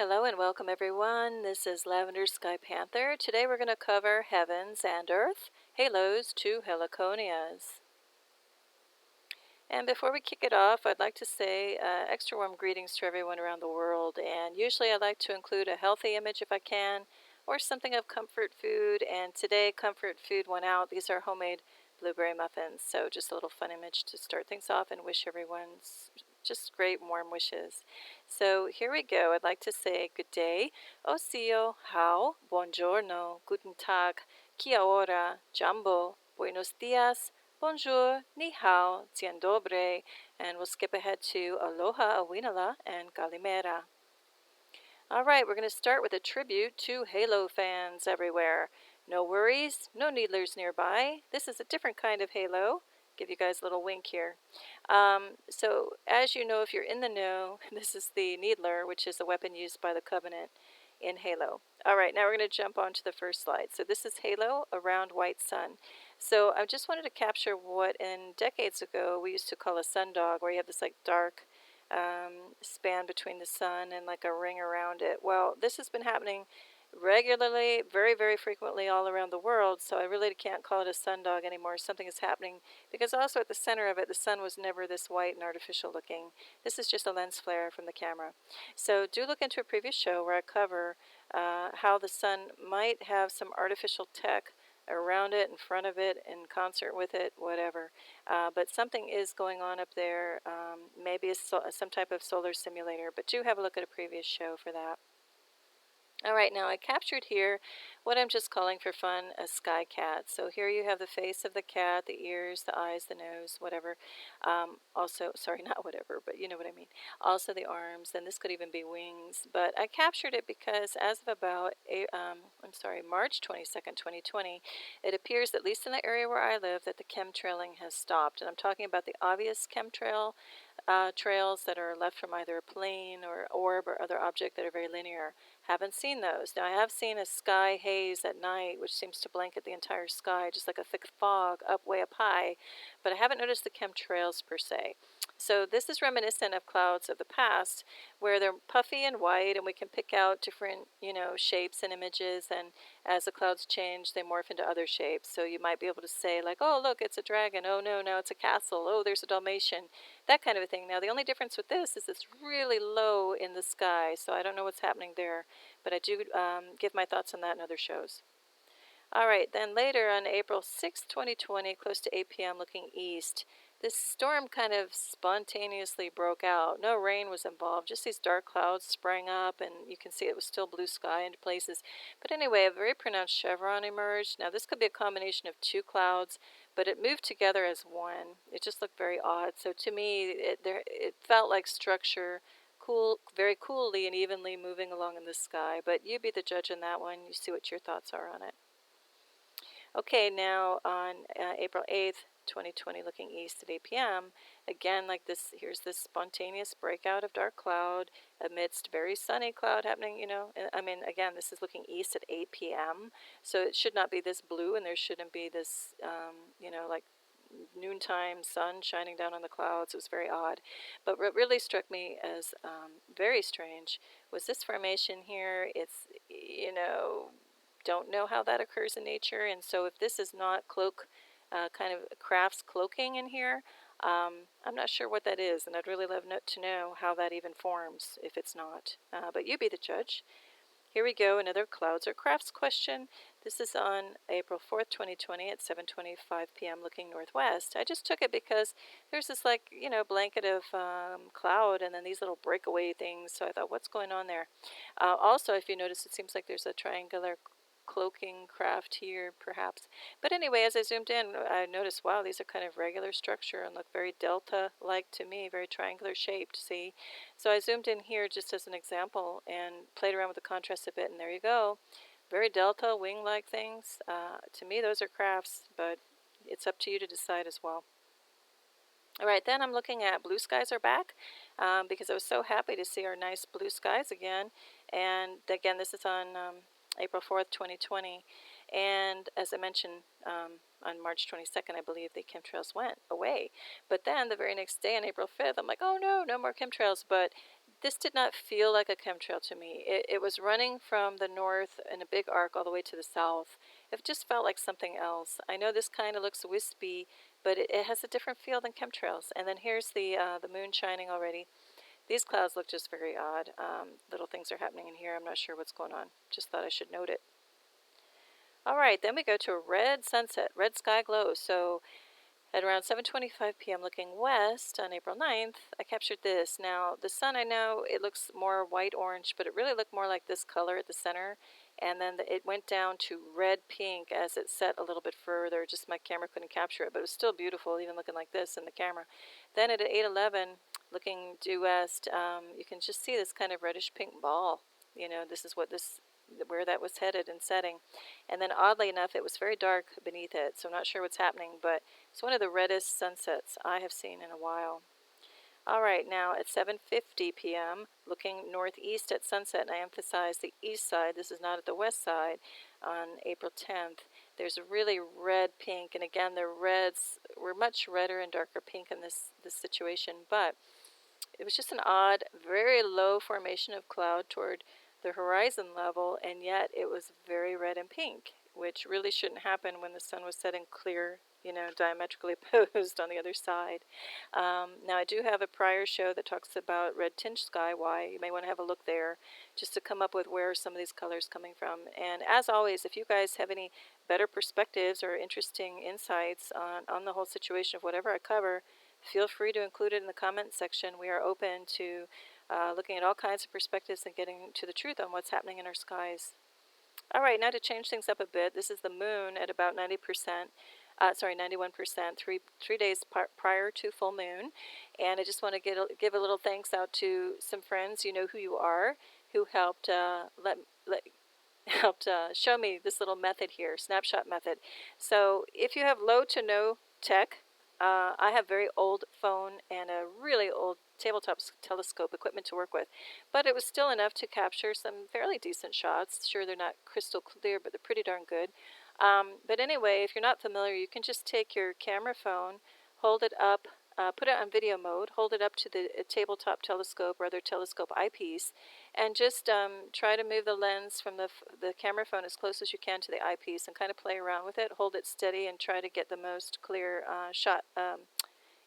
Hello and welcome everyone. This is Lavender Sky Panther. Today we're going to cover Heavens and Earth, Halos to Heliconias. And before we kick it off, I'd like to say extra warm greetings to everyone around the world. And usually I like to include a healthy image if I can, or something of comfort food. And today comfort food went out. These are homemade blueberry muffins. So just a little fun image to start things off and wish everyone's just great warm wishes. So here we go. I'd like to say good day, osio, how, buongiorno, guten tag, kia ora, jambo, buenos dias, bonjour, ni hao, dzień dobry, and we'll skip ahead to aloha, awinala, and kalimera. All right, we're going to start with a tribute to Halo fans everywhere. No worries, no needlers nearby. This is a different kind of Halo. Give you guys a little wink here. So as you know, if you're in the know, this is the needler, which is a weapon used by the Covenant in Halo. All right, now we're going to jump on to the first slide. So this is Halo around White Sun. So I just wanted to capture what in decades ago we used to call a sundog, where you have this like dark span between the sun and like a ring around it. Well, this has been happening regularly, very, very frequently all around the world, so I really can't call it a sundog anymore. Something is happening because also at the center of it, the sun was never this white and artificial looking. This is just a lens flare from the camera. So do look into a previous show where I cover how the sun might have some artificial tech around it, in front of it, in concert with it, whatever. But something is going on up there, maybe some type of solar simulator, but do have a look at a previous show for that. All right, now I captured here what I'm just calling for fun a sky cat. So here you have the face of the cat, the ears, the eyes, the nose, whatever. Also, sorry, not whatever, but you know what I mean. Also the arms, and this could even be wings. But I captured it because as of about, March 22nd, 2020, it appears, at least in the area where I live, that the chemtrailing has stopped. And I'm talking about the obvious chemtrail trails that are left from either a plane or orb or other object that are very linear. Haven't seen those. Now I have seen a sky haze at night, which seems to blanket the entire sky, just like a thick fog way up high, but I haven't noticed the chemtrails per se. So this is reminiscent of clouds of the past, where they're puffy and white, and we can pick out different, shapes and images, and as the clouds change, they morph into other shapes. So you might be able to say, like, oh, look, it's a dragon. Oh, no, now it's a castle. Oh, there's a Dalmatian. That kind of a thing. Now, the only difference with this is it's really low in the sky, so I don't know what's happening there, but I do give my thoughts on that in other shows. All right, then later on April 6, 2020, close to 8 p.m. looking east, this storm kind of spontaneously broke out. No rain was involved, just these dark clouds sprang up, and you can see it was still blue sky in places. But anyway, a very pronounced chevron emerged. Now, this could be a combination of two clouds, but it moved together as one. It just looked very odd. So to me, it felt like structure, very coolly and evenly moving along in the sky. But you be the judge on that one. You see what your thoughts are on it. Okay, now on April 8th, 2020, looking east at 8 p.m., again, like this, here's this spontaneous breakout of dark cloud amidst very sunny cloud happening, again, this is looking east at 8 p.m., so it should not be this blue, and there shouldn't be this, like noontime sun shining down on the clouds. It was very odd. But what really struck me as very strange was this formation here. It's, don't know how that occurs in nature, and so if this is not kind of crafts cloaking in here, I'm not sure what that is, and I'd really love to know how that even forms if it's not. But you be the judge. Here we go, another clouds or crafts question. This is on April 4th, 2020 at 7:25 p.m. looking northwest. I just took it because there's this blanket of cloud and then these little breakaway things, so I thought, what's going on there? Also, if you notice, it seems like there's a triangular cloaking craft here, perhaps. But anyway, as I zoomed in, I noticed, wow, these are kind of regular structure and look very delta-like to me, very triangular shaped, see? So I zoomed in here just as an example and played around with the contrast a bit, and there you go. Very delta, wing-like things. To me, those are crafts, but it's up to you to decide as well. All right, then I'm looking at blue skies are back because I was so happy to see our nice blue skies again. And again, this is on April 4th, 2020. And as I mentioned, on March 22nd, I believe the chemtrails went away. But then the very next day, on April 5th, I'm like, oh no, no more chemtrails. But This did not feel like a chemtrail to me. It was running from the north in a big arc all the way to the south. It just felt like something else. I know this kind of looks wispy, but it has a different feel than chemtrails. And then here's the moon shining already. These clouds look just very odd. Little things are happening in here. I'm not sure what's going on. Just thought I should note it. All right, then we go to a red sunset, red sky glow. So at around 7:25 p.m. looking west on April 9th, I captured this. Now, the sun, I know it looks more white-orange, but it really looked more like this color at the center. And then it went down to red-pink as it set a little bit further. Just my camera couldn't capture it, but it was still beautiful, even looking like this in the camera. Then at 8:11, looking due west, you can just see this kind of reddish-pink ball. You know, this is where that was headed and setting. And then oddly enough, it was very dark beneath it, so I'm not sure what's happening, but it's one of the reddest sunsets I have seen in a while. All right, now at 7:50 p.m., looking northeast at sunset, and I emphasize the east side, this is not at the west side, on April 10th, there's a really red-pink, and again, the reds were much redder and darker pink in this situation, but it was just an odd, very low formation of cloud toward the horizon level, and yet it was very red and pink, which really shouldn't happen when the sun was setting clear, you know, diametrically opposed on the other side. Now, I do have a prior show that talks about red tinged sky, why you may want to have a look there, just to come up with where some of these colors coming from. And as always, if you guys have any better perspectives or interesting insights on the whole situation of whatever I cover, feel free to include it in the comment section. We are open to looking at all kinds of perspectives and getting to the truth on what's happening in our skies. All right, now to change things up a bit, this is the moon at about 91%, 3 days prior to full moon. And I just want to give a little thanks out to some friends, you know who you are, who helped show me this little method here, snapshot method. So if you have low to no tech, I have very old phone and a really old tabletop telescope equipment to work with, but it was still enough to capture some fairly decent shots. Sure, they're not crystal clear, but they're pretty darn good. But anyway, if you're not familiar, you can just take your camera phone, hold it up, put it on video mode, hold it up to the tabletop telescope or other telescope eyepiece, and just try to move the lens from the camera phone as close as you can to the eyepiece and kind of play around with it. Hold it steady and try to get the most clear shot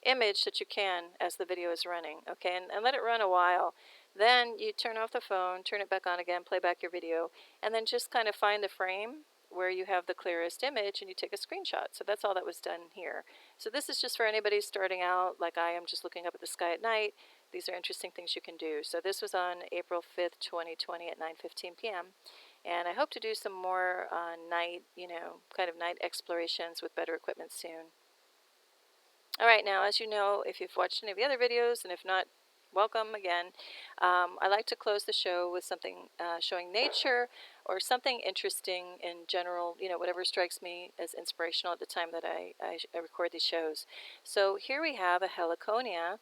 image that you can as the video is running, okay? And let it run a while. Then you turn off the phone, turn it back on again, play back your video, and then just kind of find the frame where you have the clearest image and you take a screenshot. So that's all that was done here. So this is just for anybody starting out like I am, just looking up at the sky at night. These are interesting things you can do. So this was on April 5th, 2020 at 9:15 p.m. And I hope to do some more night, you know, kind of night explorations with better equipment soon. All right, now, as you know, if you've watched any of the other videos, and if not, welcome again. I like to close the show with something showing nature or something interesting in general, you know, whatever strikes me as inspirational at the time that I record these shows. So here we have a heliconia,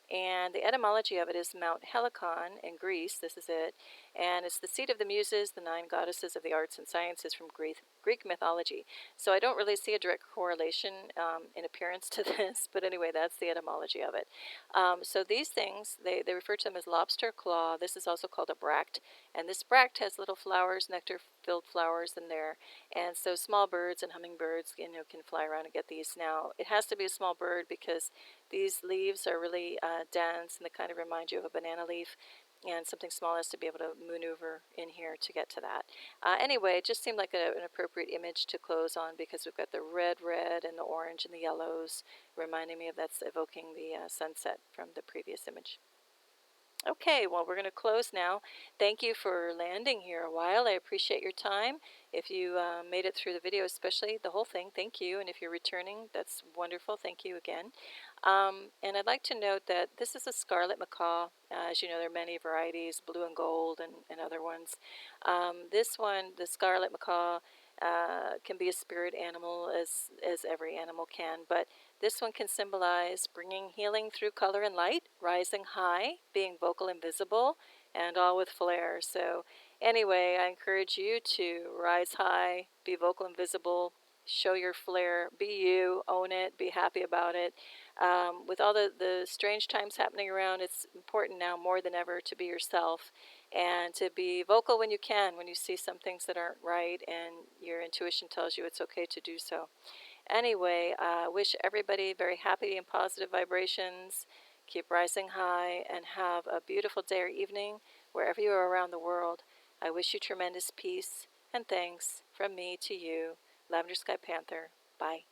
and the etymology of it is Mount Helicon in Greece. This is it. And it's the seat of the Muses, the 9 goddesses of the arts and sciences from Greek mythology. So I don't really see a direct correlation in appearance to this, but anyway, that's the etymology of it. So these things, they refer to them as lobster claw. This is also called a bract. And this bract has little flowers, nectar-filled flowers in there. And so small birds and hummingbirds, you know, can fly around and get these. Now, it has to be a small bird because these leaves are really dense, and they kind of remind you of a banana leaf, and something small has to be able to maneuver in here to get to that. Anyway, it just seemed like an appropriate image to close on because we've got the red, and the orange, and the yellows, reminding me of that's evoking the sunset from the previous image. Okay, well, we're going to close now. Thank you for landing here a while. I appreciate your time. If you made it through the video, especially the whole thing, thank you. And if you're returning, that's wonderful. Thank you again. And I'd like to note that this is a scarlet macaw. As you know, there are many varieties, blue and gold and other ones. This one, the scarlet macaw, can be a spirit animal as every animal can, but this one can symbolize bringing healing through color and light, rising high, being vocal and visible, and all with flair. So anyway, I encourage you to rise high, be vocal and visible, show your flair, be you, own it, be happy about it. With all the strange times happening around, it's important now more than ever to be yourself and to be vocal when you can, when you see some things that aren't right and your intuition tells you it's okay to do so. Anyway, wish everybody very happy and positive vibrations. Keep rising high and have a beautiful day or evening wherever you are around the world. I wish you tremendous peace and thanks from me to you, Lavender Sky Panther. Bye.